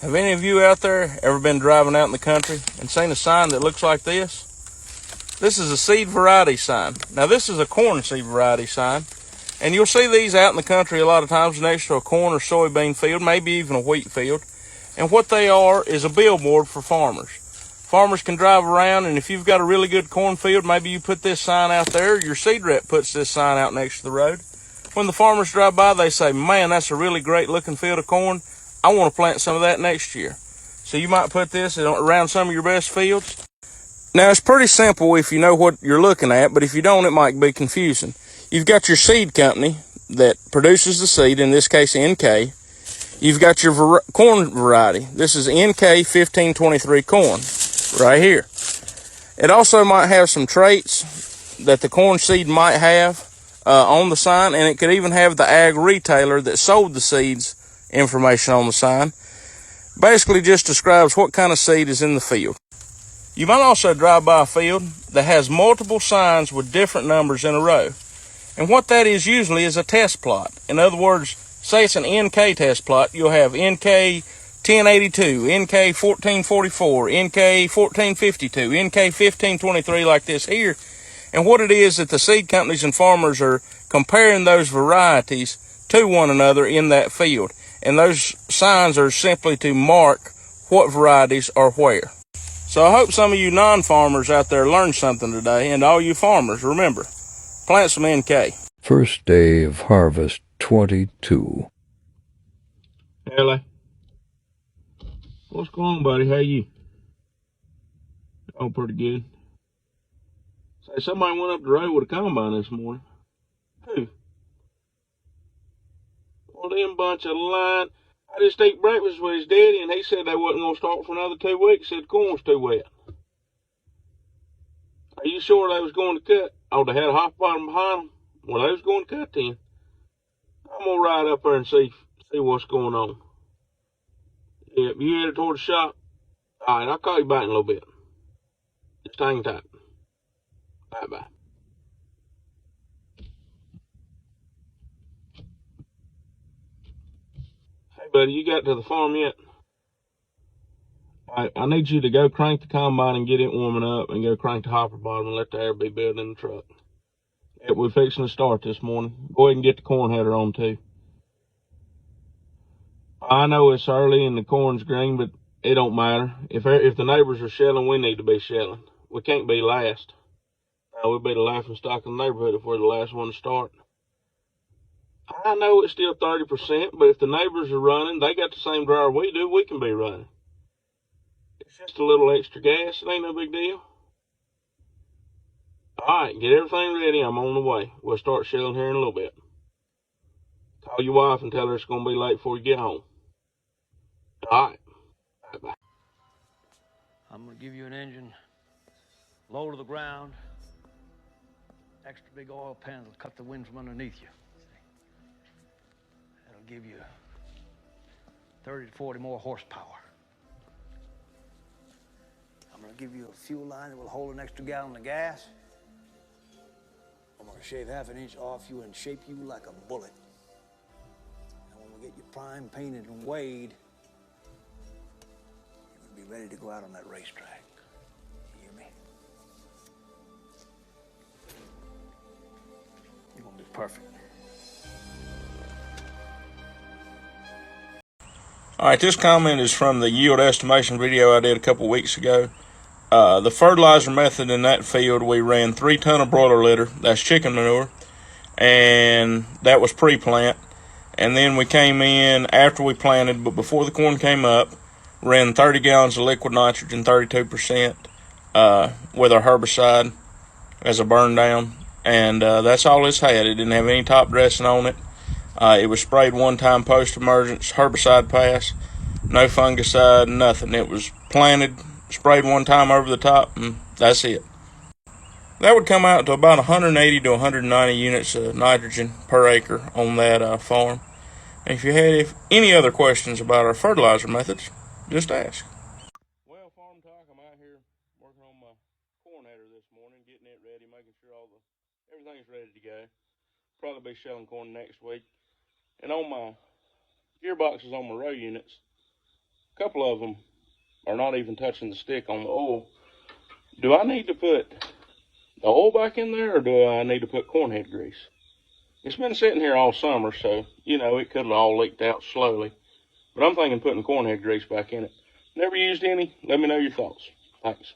Have any of you out there ever been driving out in the country and seen a sign that looks like this? This is a seed variety sign. Now this is a corn seed variety sign, and you'll see these out in the country a lot of times next to a corn or soybean field, maybe even a wheat field. And what they are is a billboard for farmers. Farmers can drive around, and if you've got a really good cornfield, maybe you put this sign out there, your seed rep puts this sign out next to the road. When the farmers drive by, they say, man, that's a really great looking field of corn. I want to plant some of that next year. So you might put this around some of your best fields. Now, it's pretty simple if you know what you're looking at, but if you don't, it might be confusing. You've got your seed company that produces the seed, in this case NK. You've got your corn variety. This is NK 1523 corn right here. It also might have some traits that the corn seed might have on the sign, and it could even have the ag retailer that sold the seeds information on the sign. Basically just describes what kind of seed is in the field. You might also drive by a field that has multiple signs with different numbers in a row. And what that is usually is a test plot. In other words, say it's an NK test plot, you'll have NK 1082, NK 1444, NK 1452, NK 1523 like this here. And what it is that the seed companies and farmers are comparing those varieties to one another in that field. And those signs are simply to mark what varieties are where. So I hope some of you non-farmers out there learned something today, and all you farmers, remember, plant some NK. First day of harvest 22. Hello. What's going on, buddy? How you? Oh, pretty good. Say, somebody went up the road with a combine this morning. Who? Well, them bunch of lying. I just ate breakfast with his daddy, and he said they wasn't going to start for another 2 weeks. Said corn's too wet. Are you sure they was going to cut? Oh, they had a hop bottom behind them? Well, they was going to cut then. I'm going to ride up there and see what's going on. Yep, you headed toward the shop? All right, I'll call you back in a little bit. Just hang tight. Bye-bye. Hey, buddy, you got to the farm yet? I need you to go crank the combine and get it warming up, and go crank the hopper bottom and let the air be built in the truck. Yeah, we're fixing to start this morning. Go ahead and get the corn header on too. I know it's early and the corn's green, but it don't matter. If the neighbors are shelling, we need to be shelling. We can't be last. We'll be the laughing stock in the neighborhood if we're the last one to start. I know it's still 30%, but if the neighbors are running, they got the same dryer we do, we can be running. It's just a little extra gas. It ain't no big deal. All right, get everything ready. I'm on the way. We'll start shelling here in a little bit. Call your wife and tell her it's going to be late before you get home. All right. Bye-bye. I'm going to give you an engine, low to the ground, extra big oil pan that'll cut the wind from underneath you. That'll give you 30 to 40 more horsepower. I'm going to give you a fuel line that will hold an extra gallon of gas. I'm going to shave half an inch off you and shape you like a bullet. And when we get you primed, painted, and weighed, you're going to be ready to go out on that racetrack. You hear me? You're going to be perfect. All right, this comment is from the yield estimation video I did a couple weeks ago. The fertilizer method in that field, we ran 3 tons of broiler litter. That's chicken manure. And that was pre-plant. And then we came in after we planted, but before the corn came up, ran 30 gallons of liquid nitrogen, 32%, with our herbicide as a burn down. And that's all it's had. It didn't have any top dressing on it. It was sprayed one time post-emergence, herbicide pass, no fungicide, nothing. It was planted, sprayed one time over the top, and that's it. That would come out to about 180 to 190 units of nitrogen per acre on that farm. And if you had any other questions about our fertilizer methods, just ask. Well, Farm Talk, I'm out here working on my corn header this morning, getting it ready, making sure everything's ready to go. Probably be shelling corn next week. And on my gearboxes on my row units, A couple of them are not even touching the stick on the oil. Do I need to put the oil back in there, or do I need to put cornhead grease? It's been sitting here all summer, so, you know, it could have all leaked out slowly. But I'm thinking putting cornhead grease back in it. Never used any? Let me know your thoughts. Thanks.